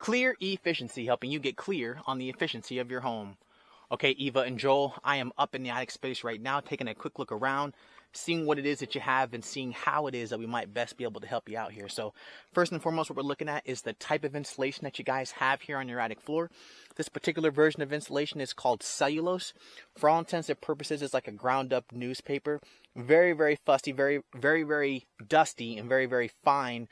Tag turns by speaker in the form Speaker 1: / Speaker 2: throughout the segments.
Speaker 1: Clear Efficiency, helping you get clear on the efficiency of your home. Okay, Eva and Joel, I am up in the attic space right now, taking a quick look around, seeing what it is that you have and seeing how it is that we might best be able to help you out here. So first and foremost, what we're looking at is the type of insulation that you guys have here on your attic floor. This particular version of insulation is called cellulose. For all intents and purposes, it's like a ground up newspaper. Very, very fusty, very, very, very dusty, and very, very fine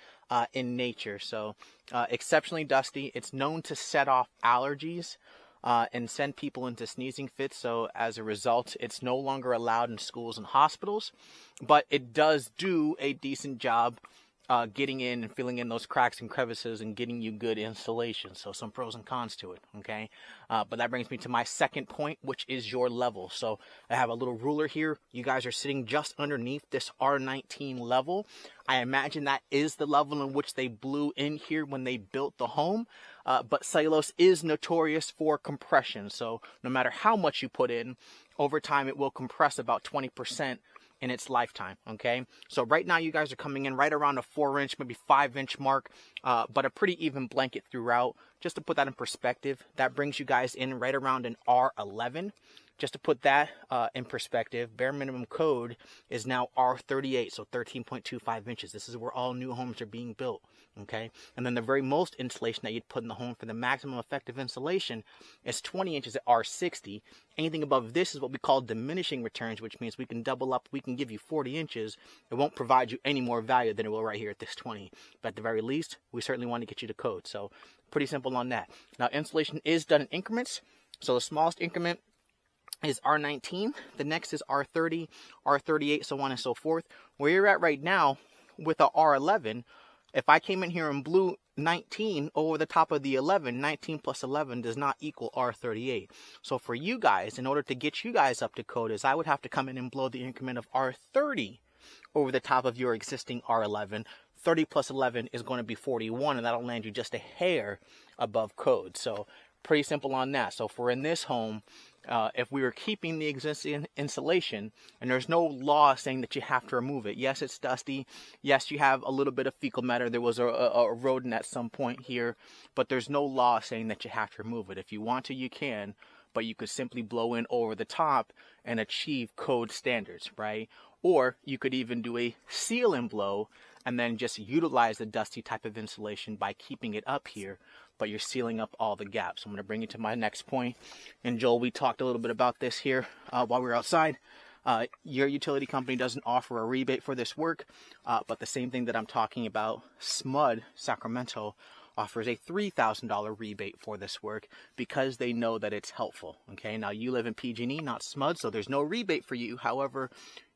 Speaker 1: in nature. So exceptionally dusty. It's known to set off allergies and send people into sneezing fits. So as a result, it's no longer allowed in schools and hospitals, but it does do a decent job getting in and filling in those cracks and crevices and getting you good insulation. So some pros and cons to it, okay? But that brings me to my second point, which is your level. So I have a little ruler here. You guys are sitting just underneath this R19 level. I imagine that is the level in which they blew in here when they built the home. But cellulose is notorious for compression. So no matter how much you put in, over time it will compress about 20% in its lifetime, okay? So right now you guys are coming in right around a 4-inch, maybe 5-inch mark, but a pretty even blanket throughout. Just to put that in perspective, that brings you guys in right around an R11. Just to put that in perspective, bare minimum code is now R38, so 13.25 inches. This is where all new homes are being built, okay? And then the very most insulation that you'd put in the home for the maximum effective insulation is 20 inches at R60. Anything above this is what we call diminishing returns, which means we can double up, we can give you 40 inches. It won't provide you any more value than it will right here at this 20. But at the very least, we certainly want to get you to code. So pretty simple on that. Now, insulation is done in increments. So the smallest increment is R19, the next is R30, R38, so on and so forth. Where you're at right now with a R11, if I came in here and blew 19 over the top of the 11, 19 plus 11 does not equal R38. So for you guys, in order to get you guys up to code, is I would have to come in and blow the increment of R30 over the top of your existing R11. 30 plus 11 is going to be 41, and that'll land you just a hair above code. So pretty simple on that. So if we're in this home, if we were keeping the existing insulation, and there's no law saying that you have to remove it. Yes, it's dusty. Yes, you have a little bit of fecal matter. There was a rodent at some point here, but there's no law saying that you have to remove it. If you want to, you can, but you could simply blow in over the top and achieve code standards, right? Or you could even do a seal and blow and then just utilize the dusty type of insulation by keeping it up here, but you're sealing up all the gaps. I'm going to bring you to my next point. And Joel, we talked a little bit about this here while we were outside. Your utility company doesn't offer a rebate for this work, but the same thing that I'm talking about, SMUD Sacramento offers a $3,000 rebate for this work because they know that it's helpful. Okay, now you live in PG&E, not SMUD, so there's no rebate for you. However,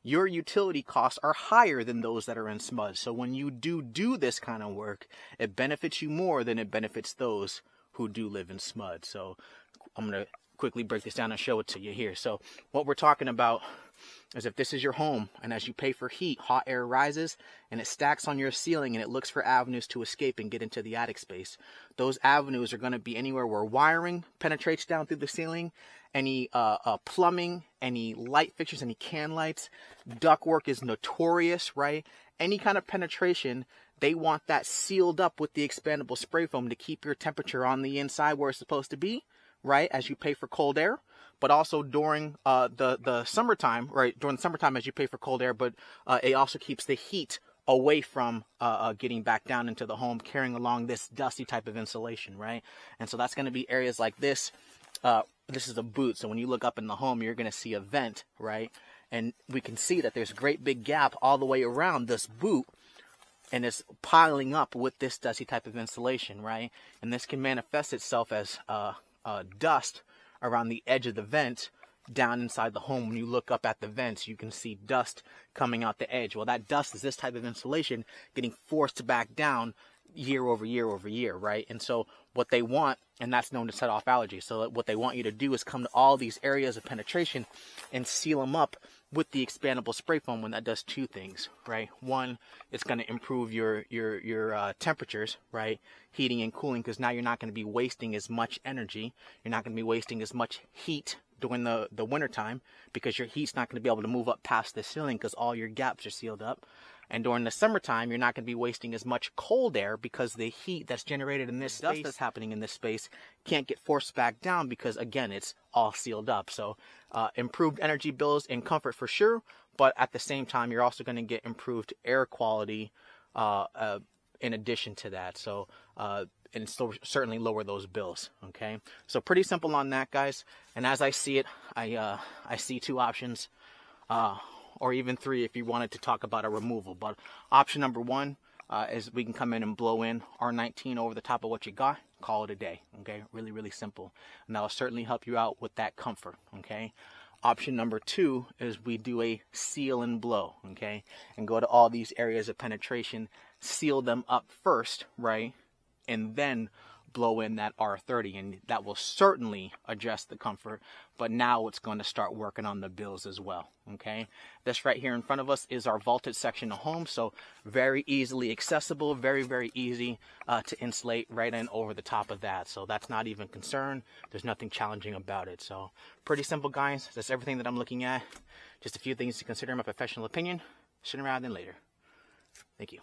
Speaker 1: your utility costs are higher than those that are in SMUD. So when you do this kind of work, it benefits you more than it benefits those who do live in SMUD. So I'm going to quickly break this down and show it to you here. So what we're talking about is if this is your home, and as you pay for heat, hot air rises and it stacks on your ceiling and it looks for avenues to escape and get into the attic space. Those avenues are going to be anywhere where wiring penetrates down through the ceiling, any plumbing, any light fixtures, any can lights. Ductwork is notorious, right? Any kind of penetration, they want that sealed up with the expandable spray foam to keep your temperature on the inside where it's supposed to be, right, as you pay for cold air. But also during the summertime, right, during the summertime as you pay for cold air, but it also keeps the heat away from getting back down into the home, carrying along this dusty type of insulation, right? And so that's going to be areas like this. This is a boot, so when you look up in the home, you're going to see a vent, right? And we can see that there's a great big gap all the way around this boot, and it's piling up with this dusty type of insulation, right? And this can manifest itself as dust around the edge of the vent down inside the home. When you look up at the vents, you can see dust coming out the edge. Well, that dust is this type of insulation getting forced back down year over year over year, right? And so what they want, and that's known to set off allergies. So what they want you to do is come to all these areas of penetration and seal them up with the expandable spray foam. When that does two things, right? One, it's going to improve your temperatures, right? Heating and cooling, because now you're not going to be wasting as much energy. You're not going to be wasting as much heat during the winter time, because your heat's not going to be able to move up past the ceiling because all your gaps are sealed up. And during the summertime, you're not going to be wasting as much cold air because the heat that's generated in this space, that's happening in this space, can't get forced back down because, again, it's all sealed up. So improved energy bills and comfort for sure, but at the same time, you're also going to get improved air quality in addition to that. So and so certainly lower those bills. Okay, so pretty simple on that, guys. And as I see it, I see two options, or even three if you wanted to talk about a removal. But option number one is we can come in and blow in R19 over the top of what you got, call it a day. Okay, really, really simple, and that will certainly help you out with that comfort. Okay. Option number two is we do a seal and blow, okay, and go to all these areas of penetration, seal them up first, right, and then blow in that R30, and that will certainly adjust the comfort, but now it's going to start working on the bills as well. Okay, this right here in front of us is our vaulted section of home, so very easily accessible, very, very easy to insulate right in over the top of that. So that's not even concern. There's nothing challenging about it. So pretty simple, guys. That's everything that I'm looking at. Just a few things to consider in my professional opinion. Sooner rather than later. Thank you.